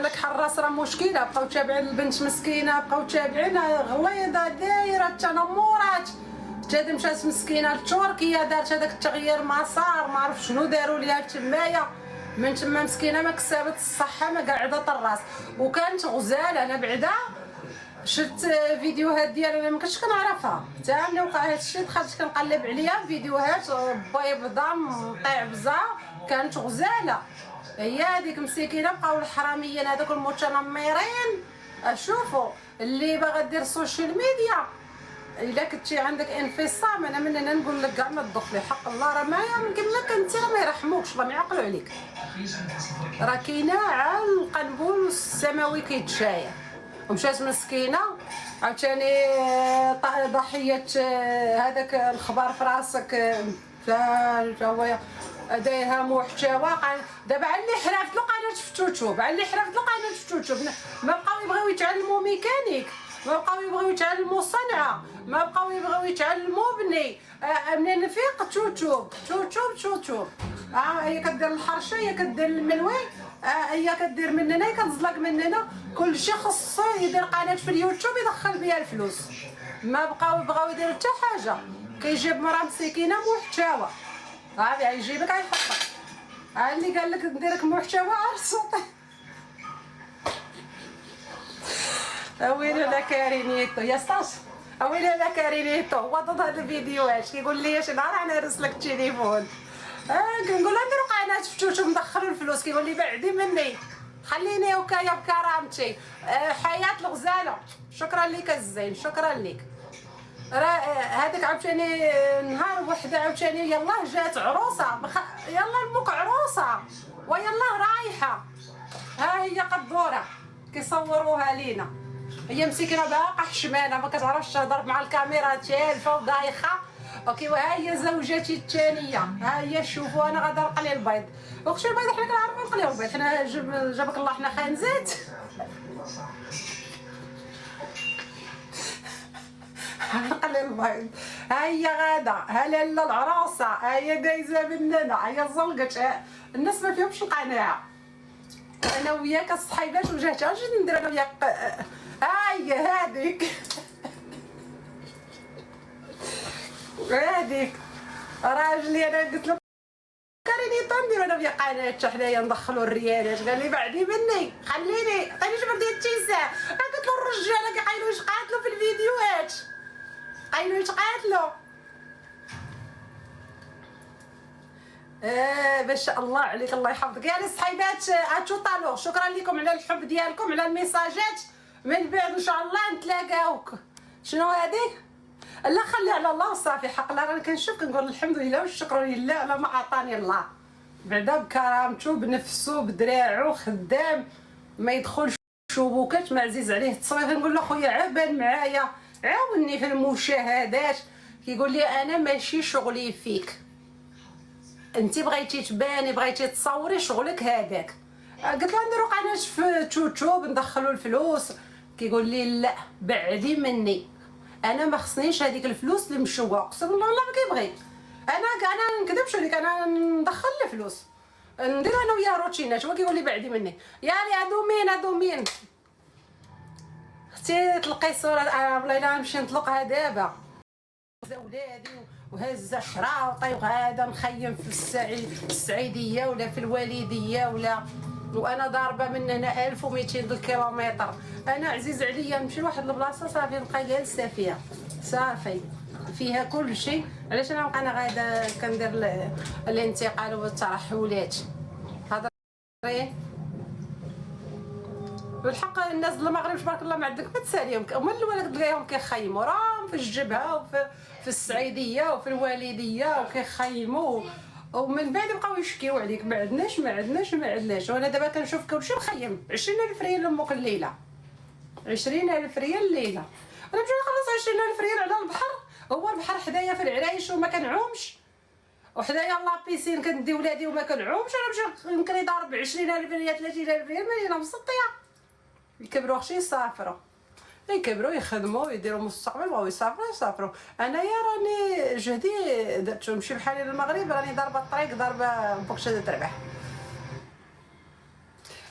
لك حراس راه مشكله، بقاو تابعين البنت مسكينه، بقاو تابعين غليظه دايره تنمرات، حتى مشات مسكينه لتركيا دارت هذاك التغيير مسار ما عرف شنو داروا ليها تمايا، من تما مسكينه ما كسبت الصحه ما قاعده طراس، وكانت غزاله. انا بعدا شفت فيديوهات ديالها انا ما كنتش كنعرفها حتى ملي وقع هذا الشيء، دخلت كنقلب عليها فيديوهات بيضه مطيعبزه كانت غزاله. هي هذيك مسكينه بقاو الحراميين هذوك المتنمرين. شوفوا اللي باغا دير السوشيال ميديا الا كنتي عندك انفصام، انا من هنا نقول لك كاع ما تدخلي، حق الله راه ما يمكن لك انت ما يرحموكش، الله ما يعقلوا عليك. راه كاينه عا القنبل السماوي كيتشايع، ومشات مسكينه عاوتاني ضحيه هذاك الخبر في راسك هو دايرها محتوى. دابا على اللي حرفت له قناه في يوتيوب، على اللي حرفت له قناه في يوتيوب، ما بقاو يبغيو يتعلموا ميكانيك، ما بقاو يبغيو يتعلموا صنعه، ما بقاو يبغيو يتعلموا بني. منين فيق يوتيوب يوتيوب هي كدير الحرشه، هي كدير الملوي، هي كدير من هنا، هي كتزلق من هنا، كلشي خصو يدير قناه في اليوتيوب يدخل بها الفلوس. ما بغاو يديروا حتى حاجه، كيجيب مرا مسكينه محتوى، عافية يجيبك يحطك. اللي قال لك نديرك محتوى عرصوطي اويلي لا كارينيتو يا ستاش، اويلي لا كارينيتو هو ضد هاد الفيديوهات كيقول لي شي نهار انا نهرس لك التليفون. كنقول له نديرو قناه في يوتيوب ندخلوا الفلوس، كيقول لي بعدي مني خليني وكايا بكرامتي. حياة الغزاله، شكرا لك الزين، شكرا لك. راه هذيك عاوتاني نهار وحده عاوتاني يلاه جات عروسه يلا المك عروسه ويلا رايحه، ها هي قدوره كيصوروها لينا، هي مسكينه باقا حشمانه ما كتعرفش تهضر مع الكاميرا تالفه ودايخه. اوكي وها هي زوجتي الثانيه، ها هي شوفوا انا غادا نقلي البيض. اختي البيض حنا كنعرفوا نقليو البيض، حنا جابك الله حنا خانزات نقلي البيض. ها هي غاده، ها لاله العروسه، ها هي دايزه مننا، هي زلقت. الناس ما فيهمش القناعه. انا وياك الصحيبات وجهت اش ندير انا وياك. ها هي هذيك هذيك راجلي انا قلت له كاريني ندير انا وياك قناه حنايا ندخلوا الريالات، قال لي بعدي مني خليني عطيني جبر ديال التيساع. قلت له الرجاله كيقايلوا يتقاتلوا في الفيديوهات، قايلوا يتقاتلوا. ما شاء الله عليك، الله يحفظك يا الصحيبات. اتشو طالو، شكرا لكم على الحب ديالكم على الميساجات. من بعد ان شاء الله نتلاقاوك. شنو هذه؟ لا خلي على الله وصافي، حق الله راني كنشوف كنقول الحمد لله والشكر لله على ما عطاني الله، بعدا بكرامته بنفسه بدراعو خدام، ما يدخلش شبكات، ما عزيز عليه التصوير. كنقول له خويا عبان معايا عاوني في المشاهدات، كيقول لي انا ماشي شغلي فيك، انت بغيتي تباني بغيتي تصوري شغلك هذاك. قلت له نديرو قناه في يوتيوب ندخلوا الفلوس، كيقول لي لا بعدي مني، انا ما خصنيش هذيك الفلوس اللي مشوه. اقسم بالله والله ما كيبغي، انا نكذبش عليك، انا ندخل الفلوس ندير انا وياه روتينات، هو كيقول لي بعدي مني. يا لي هادو مين اختي تلقي صوره والله الا نمشي نطلقها دابا، ولادي وهزه شراوطي وهذا مخيم في السعيديه ولا في الوالديه ولا، وانا ضاربه من هنا 1200 كيلومتر. انا عزيز عليا نمشي لواحد البلاصه صافي نلقى جالسه فيها صافي فيها كل شيء. علاش انا نبقى انا غادا كندير الانتقال والترحلات هضري بالحق. الناس المغرب تبارك الله ما عندك ما تساليهم، هما الاول تلقاهم كيخيموا راهم في الجبهه وفي السعيديه وفي الوالديه وكيخيموا، ومن بعد بقاو يشكيو عليك ما عندناش ما عندناش ما عندناش. وانا دابا كنشوف كلشي مخيم 20000 ريال لامك الليله، 20000 ريال الليله. انا نمشي نخلص 20000 ريال على البحر، هو البحر حدايا في العرايش وما كنعومش، وحدايا لابيسين كندي ولادي وما كنعومش. انا نمشي نكري ضارب 20000 ريال 30000 ريال مالينا مسطيه. يكبروا خشي يسافروا، يكبروا يخدموا يديروا مستقبل بغاو يسافروا. انايا راني جهدي درتو نمشي بحالي للمغرب، راني ضاربه الطريق ضاربه بوكشه تربح.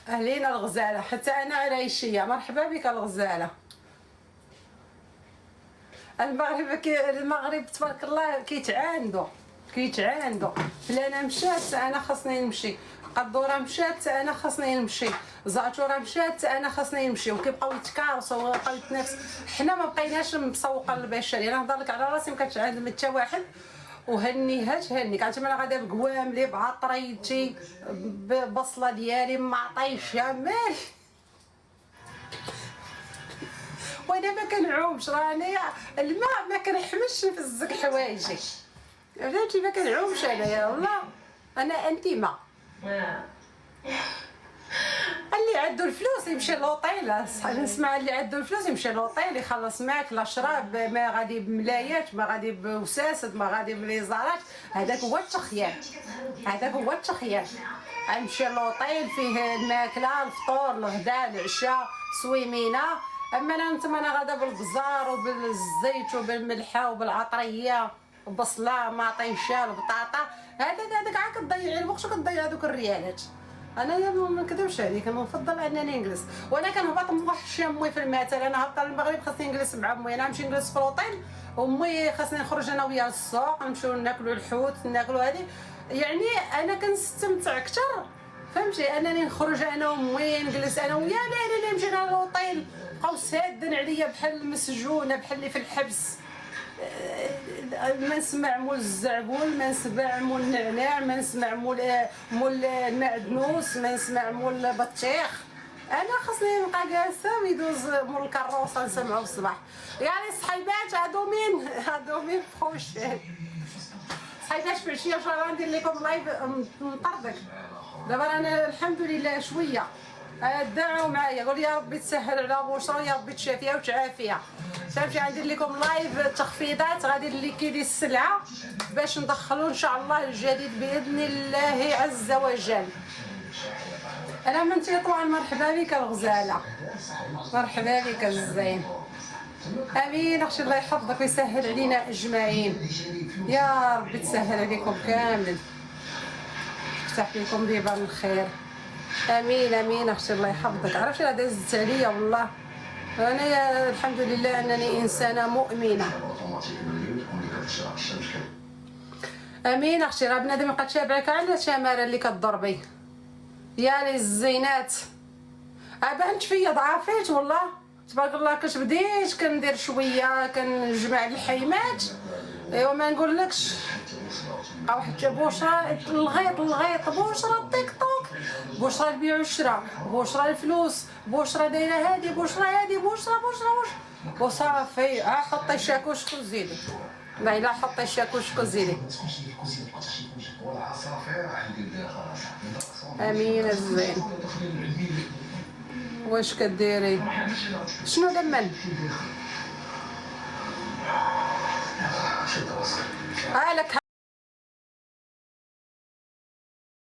اهلين الغزاله، حتى انا عرايشيه. مرحبا بك الغزاله. المغرب تبارك الله كيتعاندوا. فلانه مشات انا خاصني نمشي، قدوره مشات انا خاصني نمشي، زعتوره مشات انا خاصني نمشي، وكيبقاو يتكارسوا ويبقاو يتنافسوا. حنا ما بقيناش مسوقه للبشريه. انا نهضر لك على راسي، ما كنتعاند من حتى واحد. وهنيهاش هنيك، عرفتي انا غادا بقواملي بعطريتي ببصله ديالي معطيشه مال. وانا ما كنعومش، راني الماء ما كنحملش نفزك حوايجي، بلاتي ما كنعومش انايا والله. انا انتيمه. اللي عنده الفلوس يمشي لوطيل، نسمع اللي عنده الفلوس يمشي لوطيل يخلص ماكله شراب، ما غادي بملايات، ما غادي بوساسد، ما غادي بليزارات. هذاك هو التخييم. غنمشي لوطيل فيه الماكله، الفطور، الغداء، العشاء، سويمينه. اما انا غادا بالبزار وبالزيت وبالملحه وبالعطريه وبصله ماطيشه البطاطا. هذاك عا كتضيعي الوقت وكتضيع دوك الريالات. انا ما نكذبش عليك، انا نفضل انني نجلس. وانا كنهبط موحشي امي في المثل، انا هبطت للمغرب خاصني نجلس مع امي. انا نمشي نجلس في لوطيل، امي خاصني نخرج انا وياها للسوق، نمشيو ناكلوا الحوت، ناكلوا هذه. يعني انا كنستمتع اكثر، فهمتي، انني نخرج انا وامي نجلس انا وياها. لا اللي مشينا للوطيل بقاو سادين عليا بحال المسجونه، بحال اللي في الحبس. ما نسمع مول الزعبول، ما نسمع مول النعناع، ما نسمع مول المعدنوس، ما نسمع مول البطيخ. انا خاصني نبقى جالسه ويدوز مول الكروسه نسمعو في الصباح. يعني الصحيبات هادو مين بخوش صحيبات في العشيه. ان شاء الله ندير لكم لايف نطردك. دابا انا الحمد لله شويه. دعوا معايا، قول يا ربي تسهل على بشرى، يا ربي تشافيها وتعافيها. فهمتي، غندير لكم لايف تخفيضات، غادي ليكيدي السلعه باش ندخلوا ان شاء الله الجديد باذن الله عز وجل. انا من تطوان. مرحبا بك الغزاله، مرحبا بك الزين. امين اختي، الله يحفظك ويسهل علينا اجمعين، يا ربي تسهل عليكم كامل، يفتح لكم بيبان الخير. امين اختي، الله يحفظك. عرفتي هذا زدت عليا والله. انا الحمد لله انني انسانه مؤمنه. امين اختي، راه بنادم يبقى تابعك على الشماره اللي كتضربي. يا لي الزينات، بانت فيا ضعفيت والله تبارك الله. كنت بديت كندير شويه، كنجمع الحيمات، ايوا ما نقولكش. بقاو حتى بشرى الغيط بشرى التيك توك، بشرى البيع والشراء، بشرى الفلوس، بشرى دايره هادي، بشرى هادي، بشرى وصافي. حطي الشاكوش وزيدي، لا الا حطي الشاكوش وزيدي. امين الزين. واش كديري؟ شنو دمن؟ لك